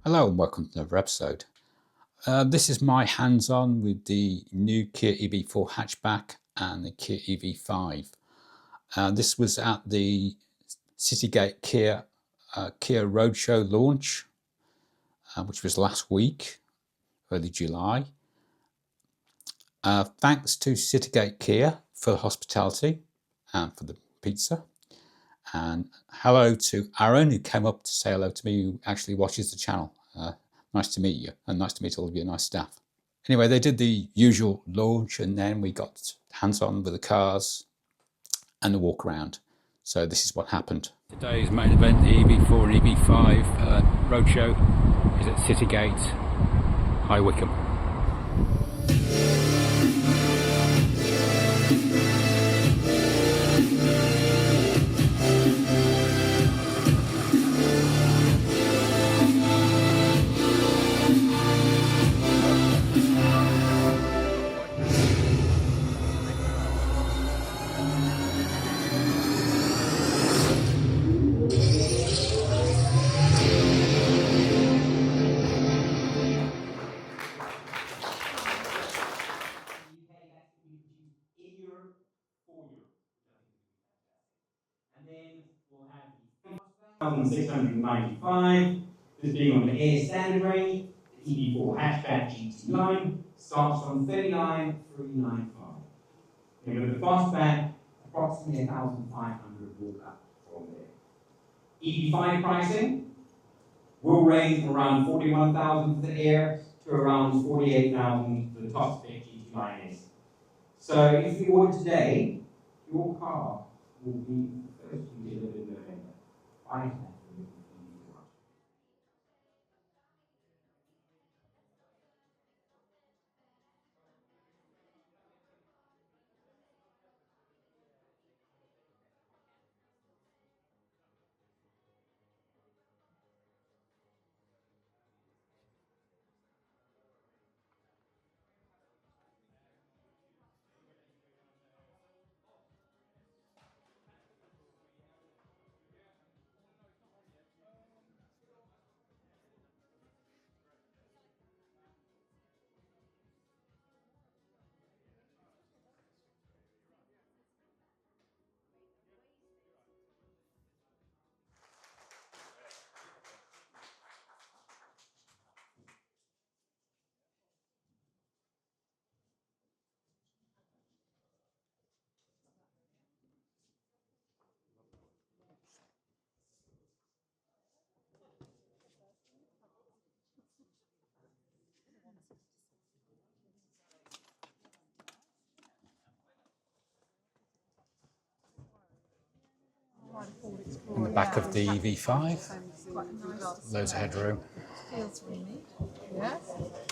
Hello and welcome to another episode. This is my hands-on with the new Kia EV4 hatchback and the Kia EV5. This was at the Citygate Kia Roadshow launch, which was last week, early July. Thanks to Citygate Kia for the hospitality and for the pizza. And hello to Aaron, who came up to say hello to me, who actually watches the channel. Nice to meet you, and nice to meet all of your nice staff. Anyway, they did the usual launch, and then we got hands-on with the cars and the walk around. So this is what happened. Today's main event, the EV4 and EV5 Roadshow, is at Citygate, High Wycombe. $695. This being on the Air standard range, the EV4 hatchback GT line starts from $39,395. And with the fastback, approximately 1,500 walk up from there. EV5 pricing will range from around $41,000 for the Air to around $48,000 for the top spec GT line is. So if you order today, your car will be first to be delivered in November. I have. In the back of the EV5, loads of headroom. Feels really neat. Yeah.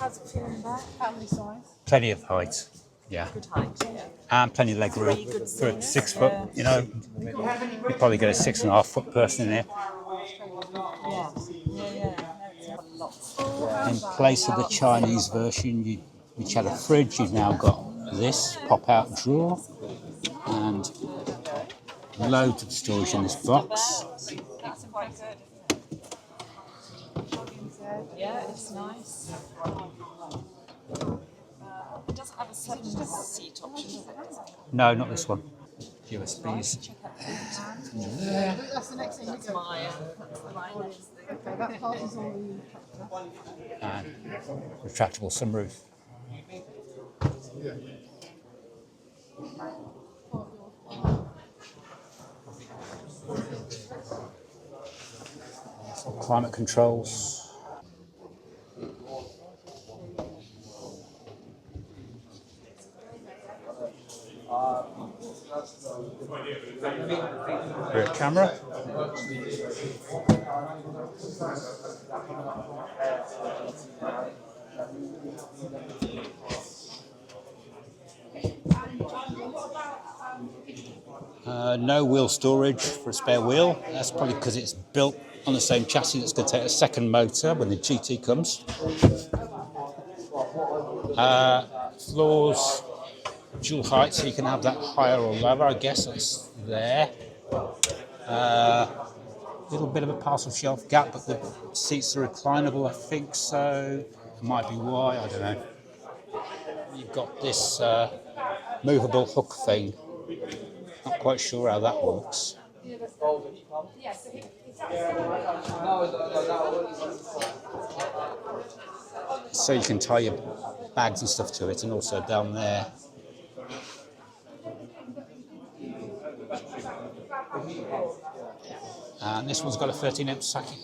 How's it feel in the back? How many size? Plenty of height, yeah. Good height, yeah. And plenty of leg room for a 6 foot, you know. You probably get a 6.5 foot person in here. In place of the Chinese version, which had a fridge, you've now got this pop-out drawer and loads of storage in this box. That's quite good. Yeah, it's nice. It doesn't have a 7-seat option, does it? No, not this one. USBs. That's the next thing. That's my okay, that part is all the And retractable sunroof. Climate controls. Rear camera. No wheel storage for a spare wheel. That's probably because it's built on the same chassis that's going to take a second motor when the GT comes. Floors, dual height, so you can have that higher or lower. I guess that's there. Little bit of a parcel shelf gap, but the seats are reclinable, I think so. It might be why, I don't know. You've got this movable hook thing. Not quite sure how that works. So you can tie your bags and stuff to it, and also down there. And this one's got a 13-inch socket.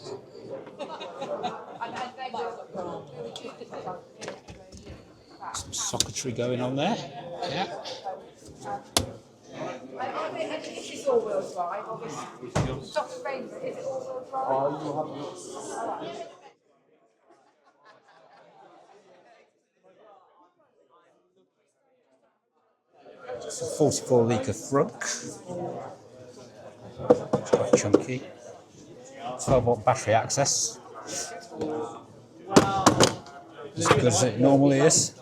Some socketry going on there. Yeah. Is this all-wheel drive? Or is it all-wheel drive? It's a 44-litre Frunk. It's quite chunky. 12-volt battery access. As good as it normally is.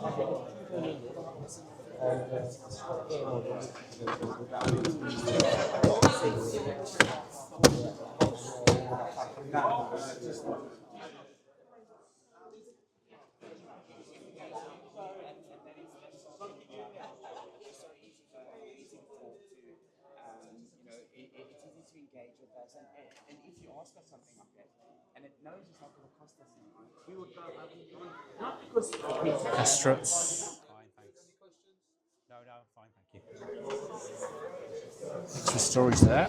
And if you ask us something like that, and it knows it's not going to cost us anything, we would go up and do it. Not because Struts. Fine, thanks. No, fine, thank you. Extra storage there.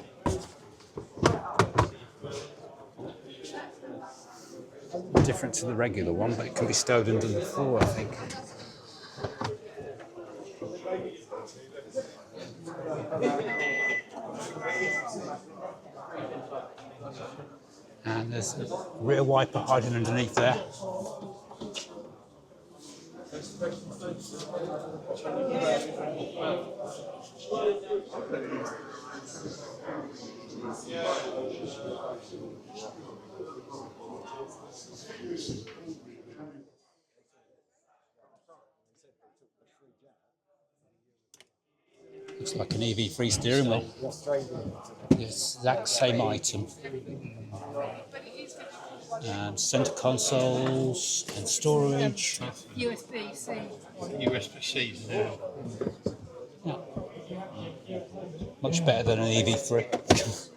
Different to the regular one, but it can be stowed under the floor, I think. And there's a rear wiper hiding underneath there. Looks like an EV3 steering wheel. It's the exact same item. And centre consoles and storage. USB-C. USB-C now. Yeah. Much better than an EV3.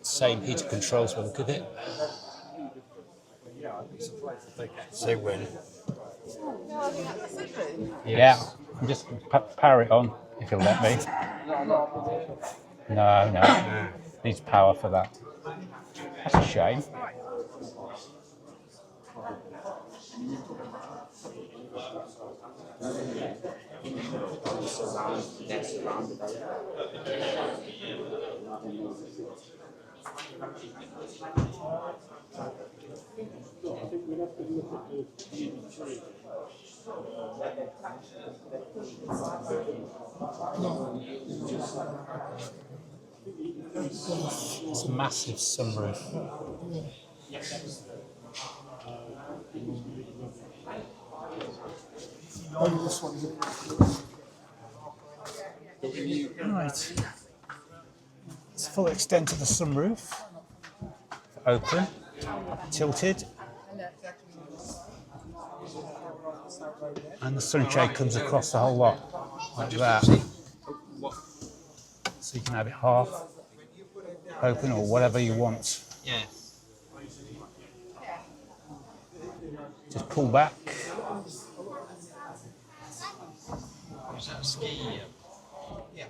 Same heater controls by the look of it. Say when. Yeah, I'm just power it on if you'll let me. No. Needs power for that. That's a shame. It's a massive sunroof. Right. It's full extent of the sunroof. Open, tilted. And the sunshade comes across the whole lot, like that. So you can have it half open or whatever you want. Yeah. Just pull back. Was that a ski? Yeah.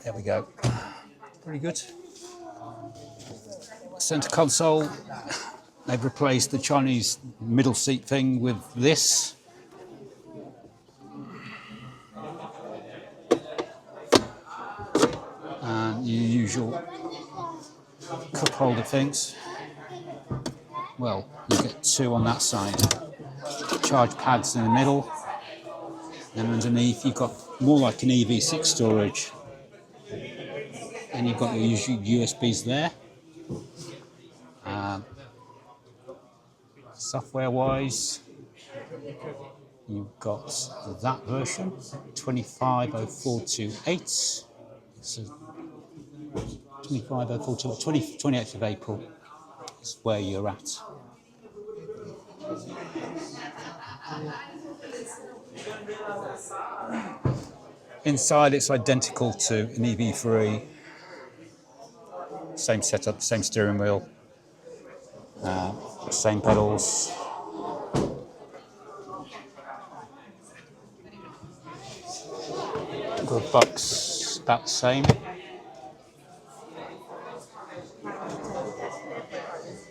There we go. Pretty good. Centre console. They've replaced the Chinese middle seat thing with this. And your usual cup holder things. Well, you get two on that side. Charge pads in the middle. And underneath you've got more like an EV6 storage. And you've got your usual USBs there. Software-wise, you've got that version, 250428. So 250428, 28th of April is where you're at. Inside, it's identical to an EV3. Same setup, same steering wheel, same pedals. Glove box, about the same.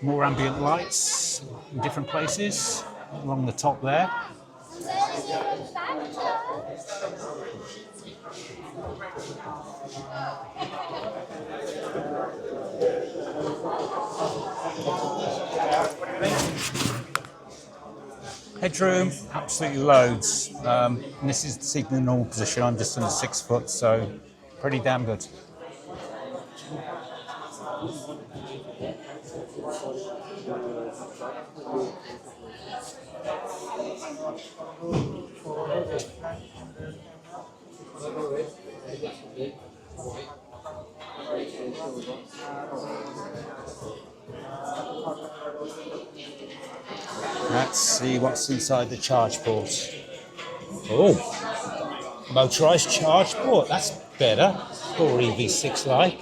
More ambient lights in different places along the top there. Headroom, absolutely loads. And this is the seat in the normal position. I'm just under 6 foot, so pretty damn good. Let's see what's inside the charge port. Oh, motorised charge port, that's better. Or EV6 like.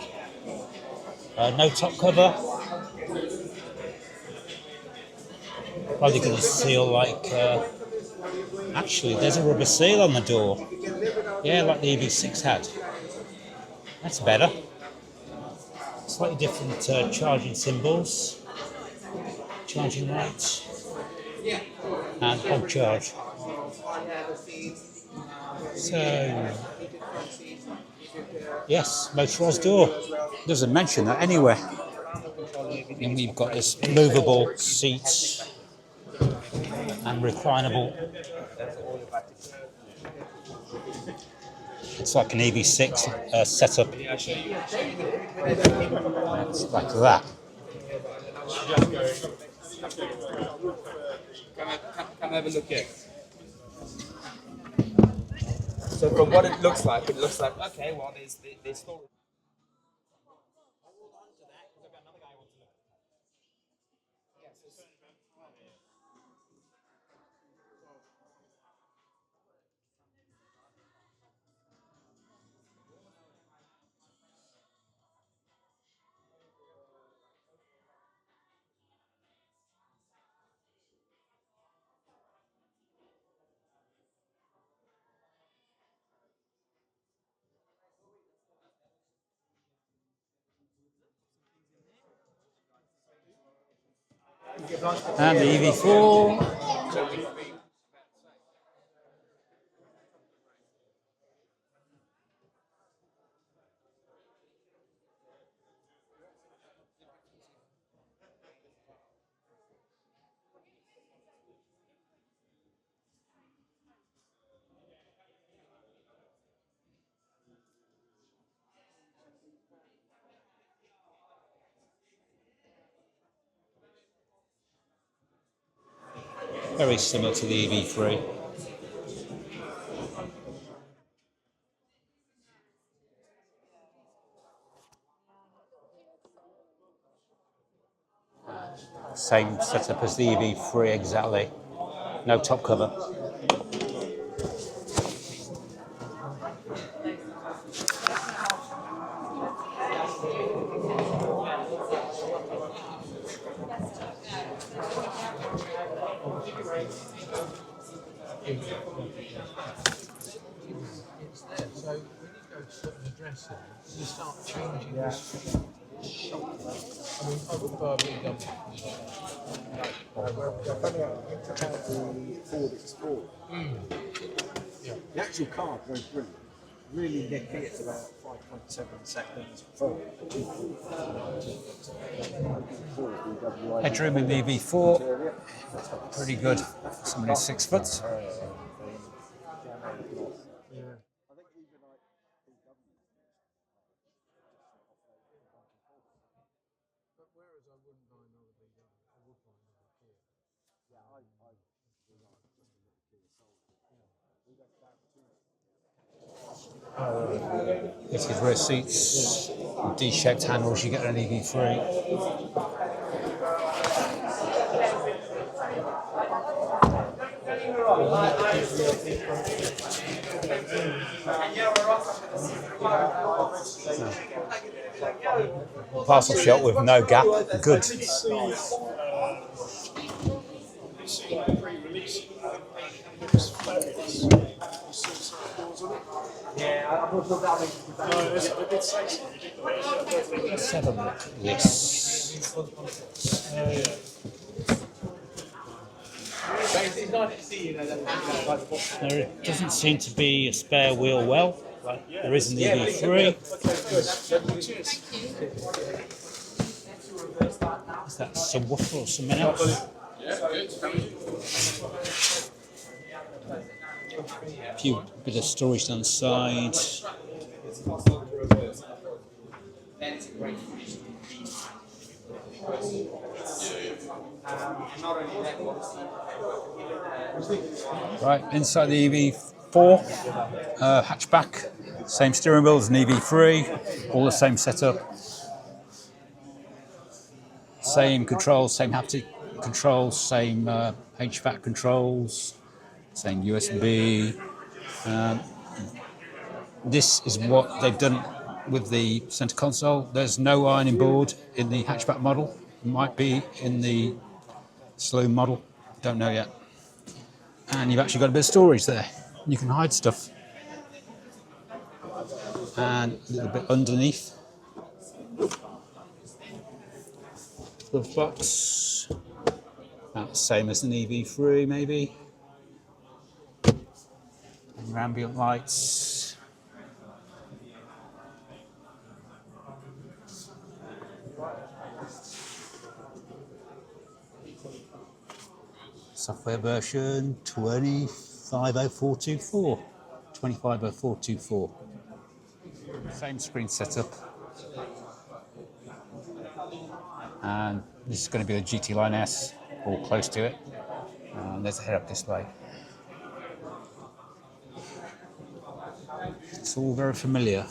No top cover. Probably going to seal like. Actually, there's a rubber seal on the door. Yeah, like the EV6 had. That's better. Slightly different charging symbols. Charging lights. And hog charge. So, yes, motorised door. Doesn't mention that anywhere. And we've got this movable seats and reclinable. It's like an EV6 setup. It's like that. Come have a look at. So from what it looks like, okay, well there's storage. And the EV4. Very similar to the EV3. Same setup as the EV3 exactly. No top cover. It's there. So when you go to certain addresses, you start changing this shop. I mean, I would buy a BMW. We're finding out about the Ford Explorer. Yeah. The actual car is very brilliant. Really nippy, it's about 5.7 seconds for Headroom in the EV4. Pretty good. Somebody who's 6 foot. Whereas I wouldn't buy another BMW, I would buy another Kia. Yeah, I we like just a little Kia Soul. Yeah. We got that too. This is rear seats, D-shaped handles. You get an EV3. Parcel shop with no gap. Good. Let's have a look at this. There doesn't seem to be a spare wheel well, like there is in the EV3. Is that subwoofer or something else? A few bit of storage down the side. Right, inside the EV4 hatchback, same steering wheel as an EV3, all the same setup, same controls, same haptic controls, same HVAC controls, same USB. This is what they've done with the center console. There's no ironing board in the hatchback model. It might be in the saloon model, don't know yet. And you've actually got a bit of storage there. You can hide stuff. And a little bit underneath. Glove box. About the same as an EV3 maybe. And your ambient lights. Software version 250424. 250424. Same screen setup. And this is going to be the GT Line S, or close to it. And there's a head-up display. It's all very familiar.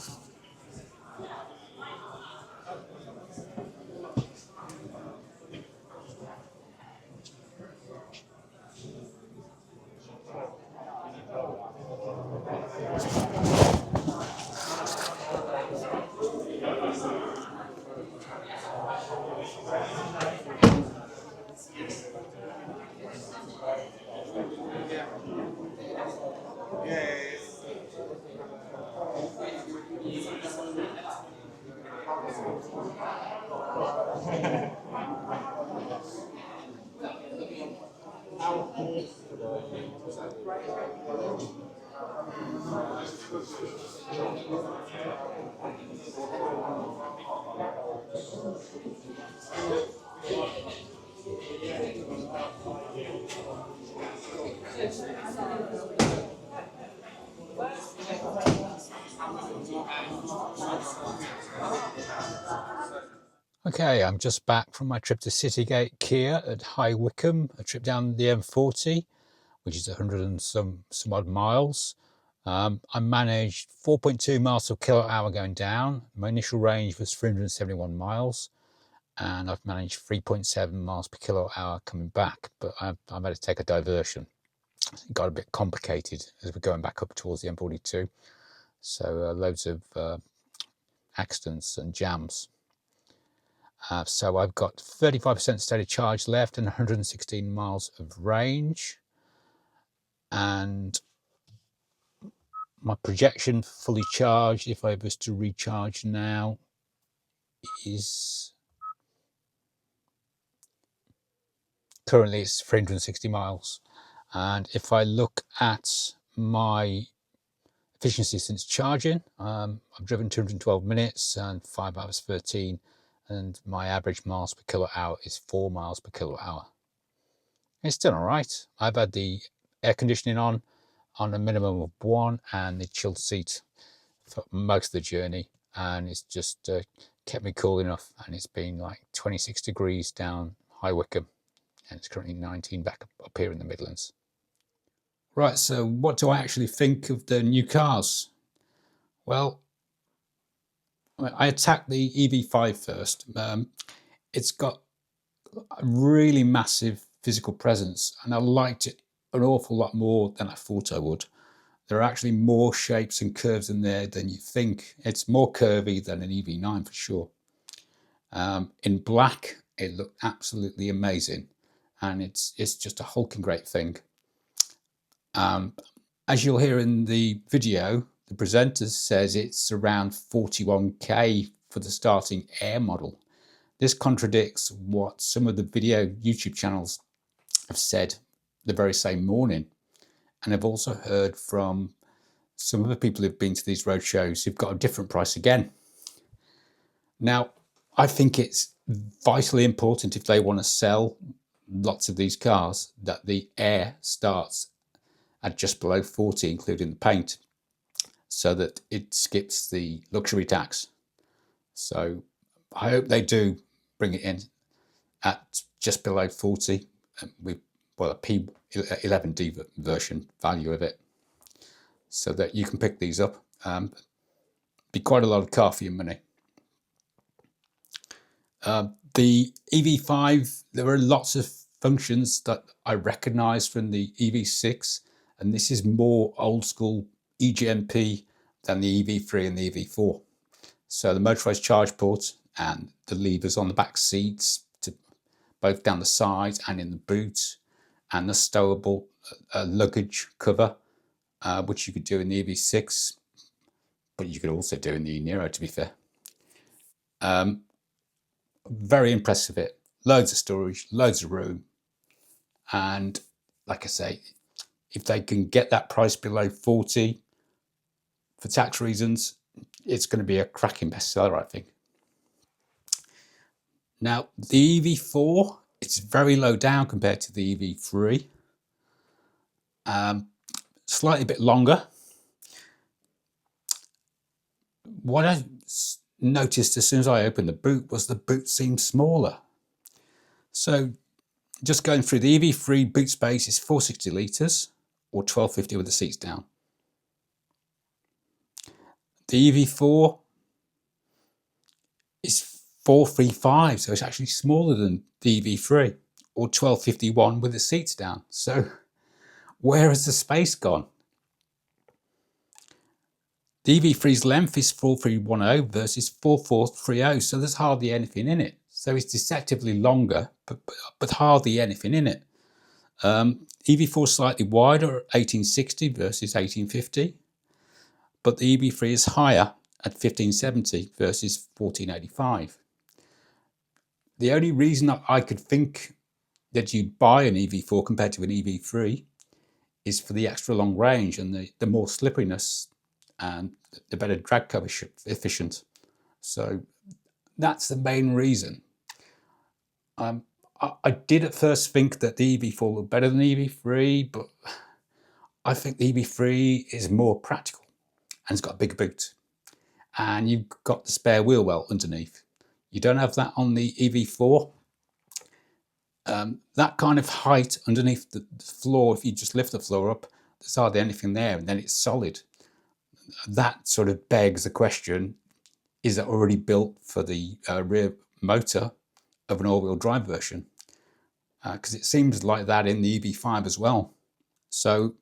Okay, I'm just back from my trip to Citygate Kia at High Wycombe, a trip down the M40, which is 100 and some odd miles. I managed 4.2 miles per kilowatt hour going down. My initial range was 371 miles, and I've managed 3.7 miles per kilowatt hour coming back, but I had to take a diversion. It got a bit complicated as we're going back up towards the M42, so loads of accidents and jams. So I've got 35% state of charge left and 116 miles of range. And my projection fully charged, if I was to recharge now, is currently it's 360 miles. And if I look at my efficiency since charging, I've driven 212 minutes and 5 hours 13. And my average miles per kilowatt hour is 4 miles per kilowatt hour. It's done all right. I've had the air conditioning on a minimum of 1 and the chilled seat for most of the journey, and it's just kept me cool enough, and it's been like 26 degrees down High Wycombe, and it's currently 19 back up here in the Midlands. Right, so what do I actually think of the new cars? Well, I attacked the EV5 first. It's got a really massive physical presence, and I liked it an awful lot more than I thought I would. There are actually more shapes and curves in there than you think. It's more curvy than an EV9 for sure. In black, it looked absolutely amazing, and it's just a hulking great thing. As you'll hear in the video, the presenter says it's around 41k for the starting Air model. This contradicts what some of the video YouTube channels have said the very same morning. And I've also heard from some of the people who've been to these roadshows who've got a different price again. Now, I think it's vitally important if they want to sell lots of these cars that the Air starts at just below 40, including the paint, so that it skips the luxury tax. So I hope they do bring it in at just below 40 with, well, a P11D version value of it, so that you can pick these up. Be quite a lot of car for your money. The EV5, there are lots of functions that I recognise from the EV6, and this is more old school EGMP than the EV3 and the EV4. So the motorised charge port and the levers on the back seats, to both down the side and in the boot, and the stowable luggage cover, which you could do in the EV6, but you could also do in the Nero, to be fair. Very impressed with it. Loads of storage, loads of room, and like I say, if they can get that price below 40 for tax reasons, it's going to be a cracking bestseller, I think. Now, the EV4, it's very low down compared to the EV3. Slightly bit longer. What I noticed as soon as I opened the boot was the boot seemed smaller. So just going through, the EV3 boot space is 460 litres or 1250 with the seats down. The EV4 is 435, so it's actually smaller than the EV3, or 1251 with the seats down. So where has the space gone? The EV3's length is 4310 versus 4430, so there's hardly anything in it. So it's deceptively longer, but hardly anything in it. EV4 is slightly wider at 1860 versus 1850, but the EV3 is higher at 1570 versus 1485. The only reason I could think that you'd buy an EV4 compared to an EV3 is for the extra long range and the more slipperiness and the better drag coefficient. So that's the main reason. I did at first think that the EV4 looked better than the EV3, but I think the EV3 is more practical and it's got a bigger boot. And you've got the spare wheel well underneath. You don't have that on the EV4. That kind of height underneath the floor, if you just lift the floor up, there's hardly anything there, and then it's solid. That sort of begs the question, is it already built for the rear motor of an all-wheel drive version? Because it seems like that in the EV5 as well. So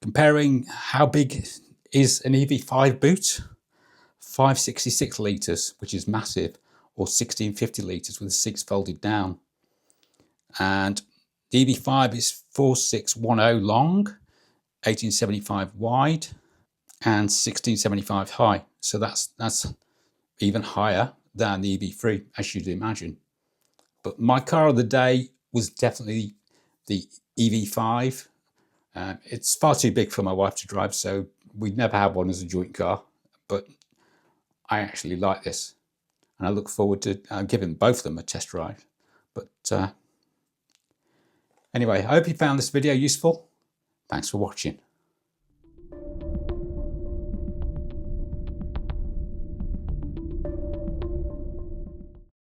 comparing how big is an EV5 boot, 566 litres, which is massive, or 1650 litres with the seats folded down. And the EV5 is 4610 long, 1875 wide, and 1675 high. So that's even higher than the EV3, as you'd imagine. But my car of the day was definitely the EV5. It's far too big for my wife to drive, so we'd never have one as a joint car. But I actually like this, and I look forward to giving both of them a test drive. But anyway, I hope you found this video useful. Thanks for watching.